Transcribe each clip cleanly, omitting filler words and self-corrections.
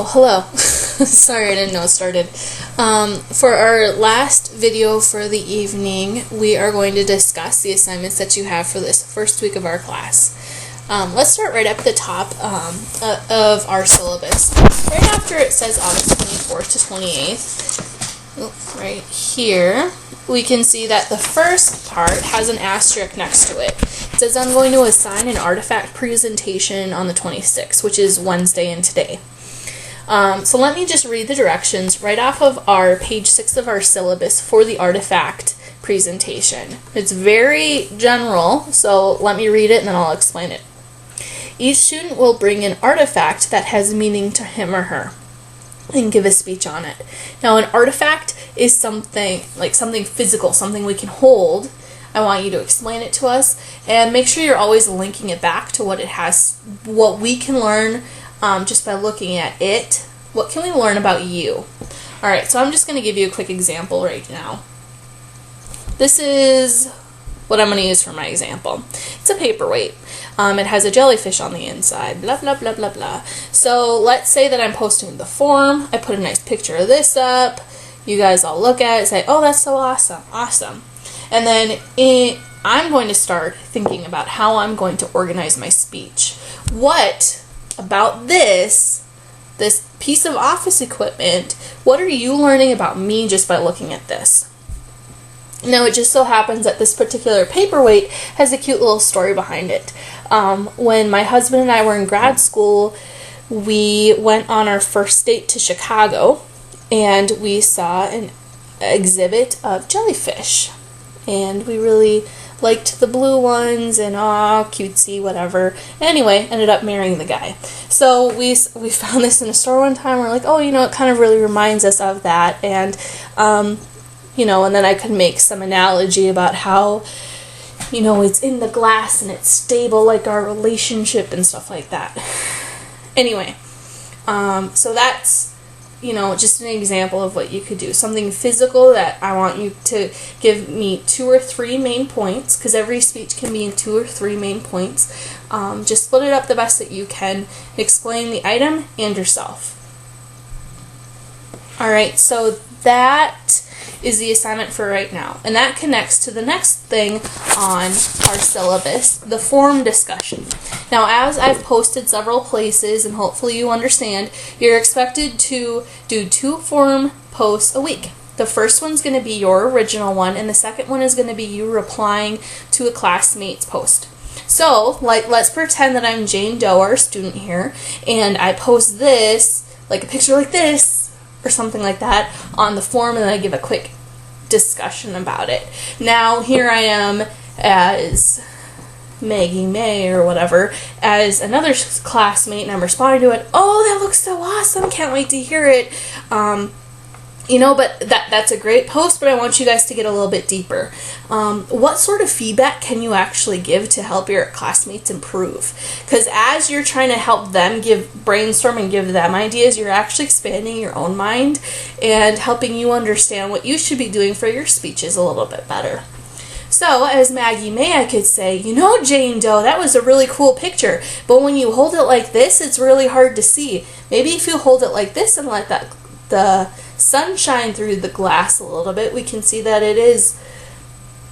hello. Sorry, I didn't know it started. For our last video for the evening, we are going to discuss the assignments that you have for this first week of our class. Let's start right up at the top of our syllabus. Right after it says August 24th to 28th, right here, we can see that the first part has an asterisk next to it. It says I'm going to assign an artifact presentation on the 26th, which is Wednesday and today. So let me just read the directions right off of our page 6 of our syllabus for the artifact presentation. It's very general, so let me read it and then I'll explain it. Each student will bring an artifact that has meaning to him or her and give a speech on it. Now, an artifact is something physical, something we can hold. I want you to explain it to us and make sure you're always linking it back to what it has, what we can learn just by looking at it. What can we learn about you? Alright, so I'm just going to give you a quick example right now. This is what I'm going to use for my example. It's a paperweight. It has a jellyfish on the inside, blah, blah, blah, blah, blah. So let's say that I'm posting the form. I put a nice picture of this up. You guys all look at it, say, oh, that's so awesome, awesome. And then I'm going to start thinking about how I'm going to organize my speech. What about this piece of office equipment, what are you learning about me just by looking at this? Now, it just so happens that this particular paperweight has a cute little story behind it. When my husband and I were in grad school, we went on our first date to Chicago, and we saw an exhibit of jellyfish. And we really liked the blue ones and cutesy, whatever. Anyway, ended up marrying the guy. So we found this in a store one time. We're like, oh, it kind of really reminds us of that. And, and then I could make some analogy about how, it's in the glass and it's stable like our relationship and stuff like that. Anyway, so that's, just an example of what you could do. Something physical that I want you to give me 2 or 3 main points, because every speech can be in 2 or 3 main points. Just split it up the best that you can. Explain the item and yourself. Alright, so that is the assignment for right now. And that connects to the next thing on our syllabus, the form discussion. Now, as I've posted several places, and hopefully you understand, you're expected to do 2 form posts a week. The first one's going to be your original one, and the second one is going to be you replying to a classmate's post. So, let's pretend that I'm Jane Doe, our student here, and I post this, like a picture like this, or something like that, on the form, and then I give a quick discussion about it. Now, here I am as Maggie May or whatever, as another classmate, and I'm responding to it. Oh, that looks so awesome! Can't wait to hear it. But that's a great post, but I want you guys to get a little bit deeper. What sort of feedback can you actually give to help your classmates improve? Because as you're trying to help them brainstorm and give them ideas, you're actually expanding your own mind and helping you understand what you should be doing for your speeches a little bit better. So, as Maggie May, I could say, Jane Doe, that was a really cool picture, but when you hold it like this, it's really hard to see. Maybe if you hold it like this and let the sun shine through the glass a little bit, we can see that it is...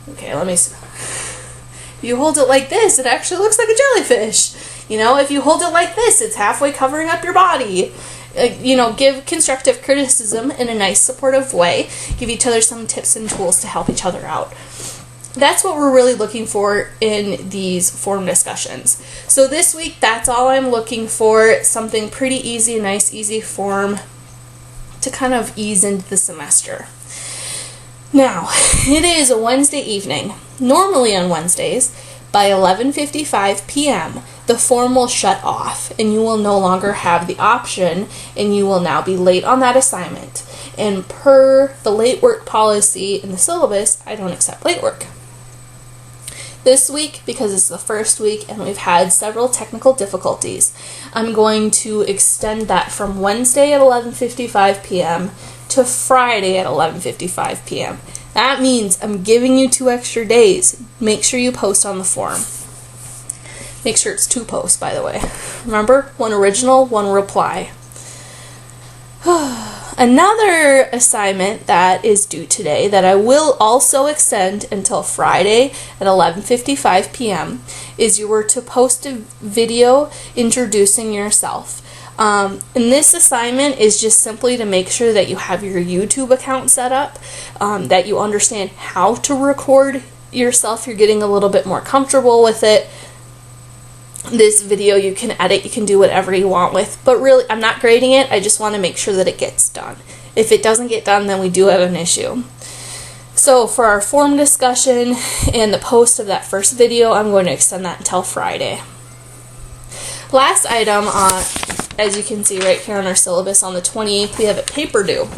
Okay, let me see. If you hold it like this, it actually looks like a jellyfish. If you hold it like this, it's halfway covering up your body. Give constructive criticism in a nice, supportive way. Give each other some tips and tools to help each other out. That's what we're really looking for in these form discussions. So this week, that's all I'm looking for. Something pretty easy, nice, easy form to kind of ease into the semester. Now, it is a Wednesday evening. Normally on Wednesdays, by 11:55 p.m., the form will shut off, and you will no longer have the option, and you will now be late on that assignment. And per the late work policy in the syllabus, I don't accept late work. This week, because it's the first week and we've had several technical difficulties, I'm going to extend that from Wednesday at 11:55 p.m. to Friday at 11:55 p.m. That means I'm giving you 2 extra days. Make sure you post on the form. Make sure it's 2 posts, by the way. Remember, 1 original, 1 reply. Another assignment that is due today that I will also extend until Friday at 11:55 p.m. is you were to post a video introducing yourself. And this assignment is just simply to make sure that you have your YouTube account set up, that you understand how to record yourself, you're getting a little bit more comfortable with it. This video you can edit, you can do whatever you want with, but really I'm not grading it, I just want to make sure that it gets done. If it doesn't get done, then we do have an issue. So for our form discussion and the post of that first video, I'm going to extend that until Friday. Last item, as you can see right here on our syllabus, on the 28th we have a paper due.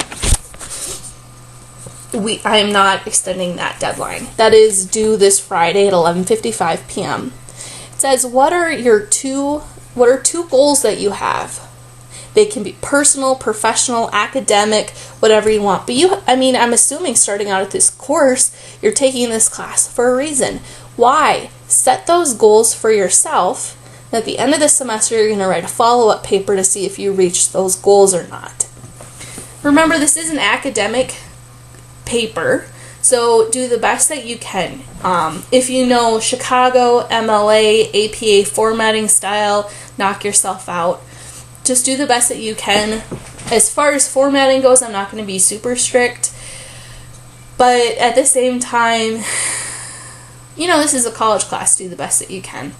I am not extending that deadline. That is due this Friday at 11:55 p.m. It says, what are two goals that you have? They can be personal, professional, academic, whatever you want. But I'm assuming starting out at this course, you're taking this class for a reason. Why? Set those goals for yourself. And at the end of the semester, you're going to write a follow-up paper to see if you reached those goals or not. Remember, this is an academic paper, so do the best that you can. If you know Chicago, MLA, APA formatting style, knock yourself out. Just do the best that you can. As far as formatting goes, I'm not going to be super strict, but at the same time, this is a college class, do the best that you can.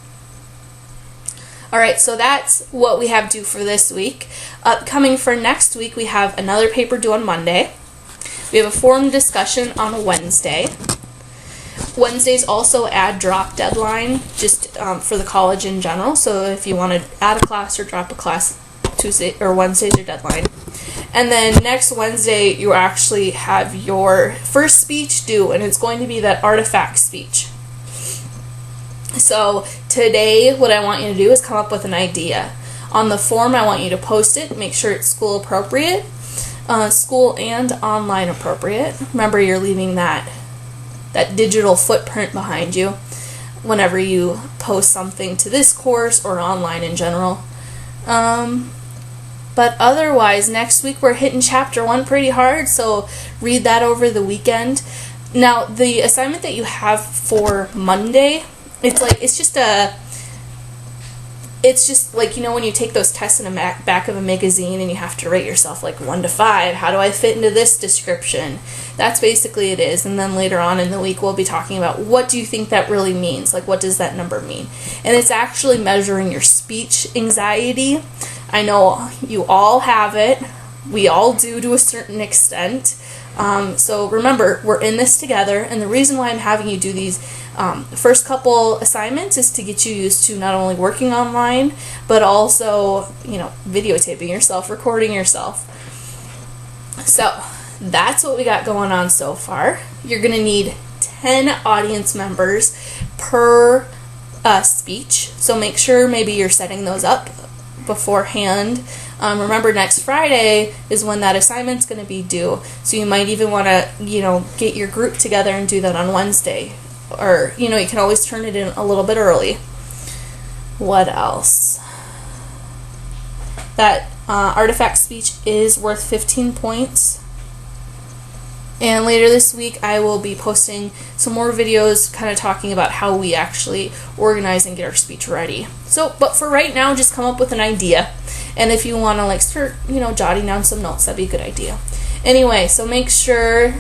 Alright, so that's what we have due for this week. Upcoming for next week, we have another paper due on Monday. We have a forum discussion on Wednesday. Wednesdays also add drop deadline, just for the college in general. So if you want to add a class or drop a class, Tuesday or Wednesday's your deadline. And then next Wednesday, you actually have your first speech due, and it's going to be that artifact speech. So today, what I want you to do is come up with an idea. On the form, I want you to post it, make sure it's school appropriate. School and online appropriate. Remember, you're leaving that digital footprint behind you whenever you post something to this course or online in general. But otherwise, next week we're hitting chapter 1 pretty hard, so read that over the weekend. Now, the assignment that you have for Monday, it's just like, when you take those tests in the back of a magazine and you have to rate yourself like 1 to 5. How do I fit into this description? That's basically it is. And then later on in the week, we'll be talking about what do you think that really means? Like, what does that number mean? And it's actually measuring your speech anxiety. I know you all have it. We all do to a certain extent. So remember, we're in this together. And the reason why I'm having you do these first couple assignments is to get you used to not only working online, but also, videotaping yourself, recording yourself. So that's what we got going on so far. You're going to need 10 audience members per speech. So make sure maybe you're setting those up beforehand. Remember, next Friday is when that assignment's going to be due. So you might even want to, get your group together and do that on Wednesday. Or, you can always turn it in a little bit early. What else? That artifact speech is worth 15 points. And later this week, I will be posting some more videos kind of talking about how we actually organize and get our speech ready. But for right now, just come up with an idea. And if you want to start, jotting down some notes, that'd be a good idea. Anyway, so make sure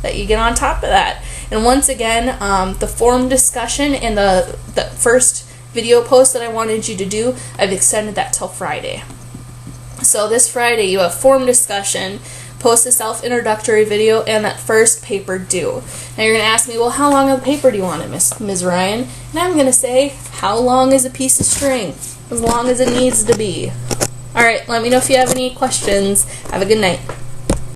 that you get on top of that. And once again, the forum discussion and the first video post that I wanted you to do, I've extended that till Friday. So this Friday, you have forum discussion, post a self-introductory video, and that first paper due. Now you're going to ask me, well, how long of a paper do you want it, Ms. Ryan? And I'm going to say, how long is a piece of string? As long as it needs to be. Alright, let me know if you have any questions. Have a good night.